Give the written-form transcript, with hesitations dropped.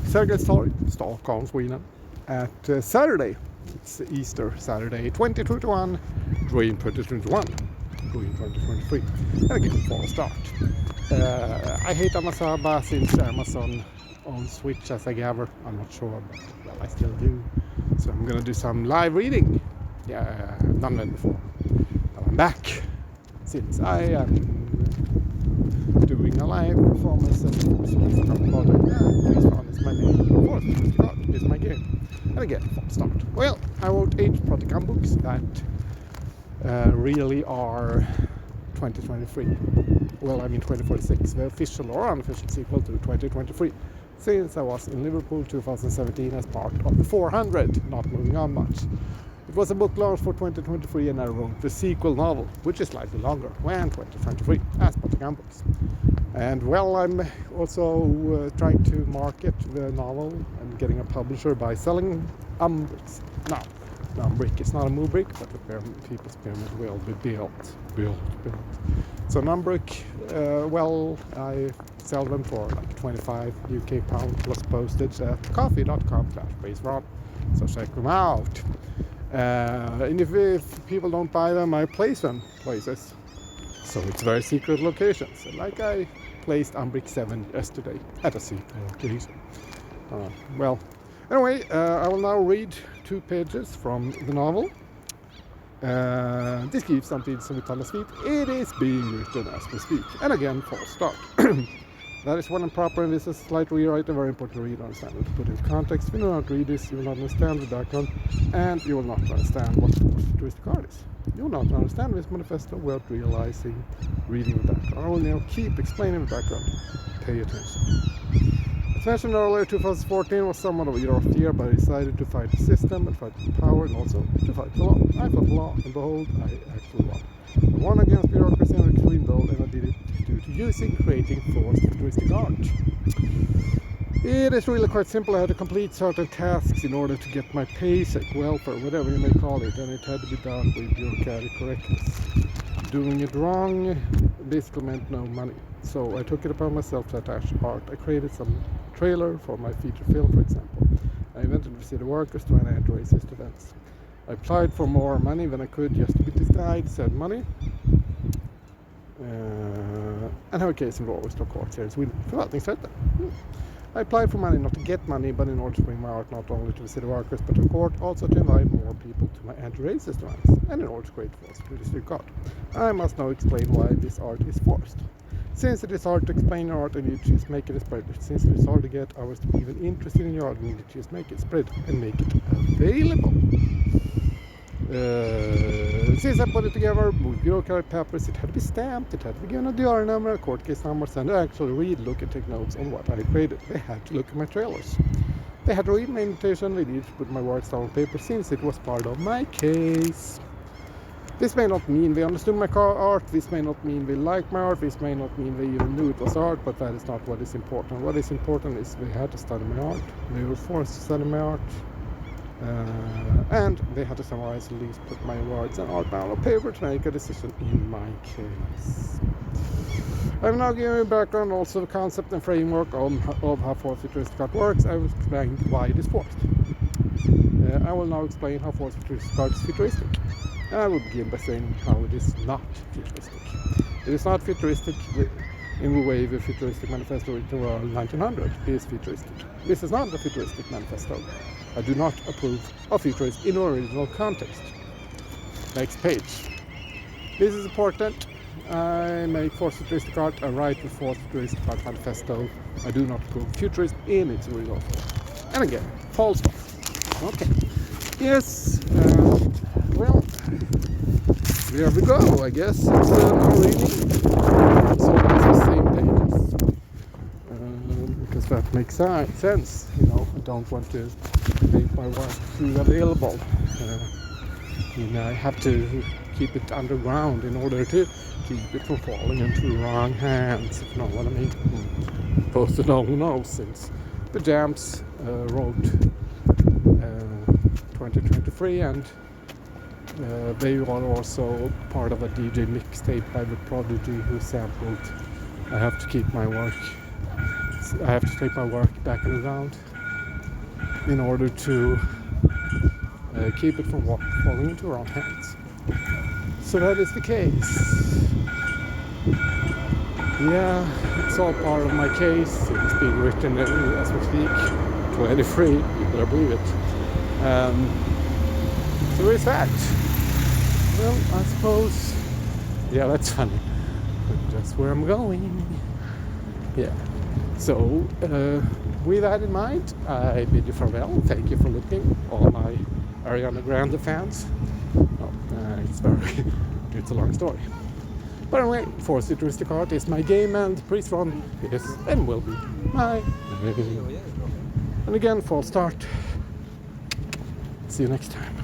Sergelstorg, Stockholm, Sweden, at Saturday. It's Easter Saturday, 2021, Dream 2021, Dream 2023, and again, fall start. I hate Amazon since Amazon owns Switch as I gather. I'm not sure, but well, I still do. So I'm gonna do some live reading. Yeah, I've done that before. But I'm back since I am doing a live performance at the futuristic project. Pries Verhon is my name. Futuristic art is my game. And again, fall start. Well, I wrote 8 practicum books that really are 2023. Well, I mean 2046, the official or unofficial sequel to 2023. Since I was in Liverpool 2017 as part of the 400, not moving on much. It was a book launch for 2023 and I wrote the sequel novel, which is slightly longer, when 2023, as practicum books. And well, I'm also trying to market the novel and getting a publisher by selling umbricks. Now, an umbrick is not a umbrick, but the people's pyramid will be built. So an umbrick, well, I sell them for like 25 UK pounds plus postage at coffee.com/Pries Verhon. So check them out. And if people don't buy them, I place them places. So it's very secret locations. Like I placed umbrick 7 yesterday at a secret location. Well, anyway, I will now read 2 pages from the novel. This gives something som vi talar vid. It is being written as we speak. And again, false start. That is when I'm proper, and this is a slight rewrite, and very important to read and understand and to put into context. If you do not read this, you will not understand the background, and you will not understand what futuristic art is. You will not understand this manifesto without realizing, reading the background. I will now keep explaining the background. Pay attention. As mentioned earlier, 2014 was somewhat of a rough year, but I decided to fight the system and fight the power, and also to fight the law. I fought the law, and behold, I actually won. I won against bureaucracy and extreme though, and I did it due to creating forced futuristic art. It is really quite simple. I had to complete certain tasks in order to get my paycheck, welfare, whatever you may call it, and it had to be done with bureaucratic correctness. Doing it wrong basically meant no money. So I took it upon myself to attach art. I created some trailer for my feature film, for example. I invented the city workers to an anti-racist events. I applied for more money than I could just to be denied said money. And have a case in law with Stockholm here in Sweden. Förvaltningsrätten. I applied for money not to get money, but in order to bring my art not only to the city workers but to court, also to invite more people to my anti-racist events, and in order to create forced futuristic art. I must now explain why this art is forced. Since it is hard to explain art and you just make it spread. Since it is hard to get others to be even interested in your art, you just make it spread and make it available. Since I put it together with bureaucratic papers, it had to be stamped, it had to be given a DR number, a court case number, and actually read, look and take notes on what I created. They had to look at my trailers. They had to read my invitation, they needed to put my words down on paper since it was part of my case. This may not mean they understood my art, this may not mean they liked my art, this may not mean they even knew it was art, but that is not what is important. What is important is they had to study my art, they were forced to study my art, and they had to summarize, at least put my words and art down on paper to make a decision in my case. I'm now giving you a background, also the concept and framework of how forced futuristic art works. I will explain why it is forced. I will now explain how forced futuristic art is futuristic. I will begin by saying how it is not futuristic. It is not futuristic in the way the futuristic manifesto written around 1900 is futuristic. This is not a futuristic manifesto. I do not approve of futurism in original context. Next page. This is important. I make forced futuristic art. I write the forced futuristic art manifesto. I do not approve futurism in its original form. And again, false start. Okay. Yes. Well, there we go. I guess it's now reading. So it's the same pages. Because that makes sense. You know, I don't want to make my work too available. I have to keep it underground in order to keep it from falling into the wrong hands, if you know what I mean. Both to know who knows, since the Jams wrote 2023 and they are also part of a DJ mixtape by the Prodigy who sampled I have to keep my work. I have to take my work back underground. in order to keep it from falling into wrong hands. So that is the case. Yeah, it's all part of my case. It's being written as we speak. 23, you better believe it. So where's that? Well, I suppose, yeah, that's funny. That's where I'm going. Yeah. So, with that in mind, I bid you farewell. Thank you for looking, all my Ariana Grande fans. Oh, it's a long story. But anyway, futuristic art is my game, and Pries Verhon is and will be my name. And again, false start. See you next time.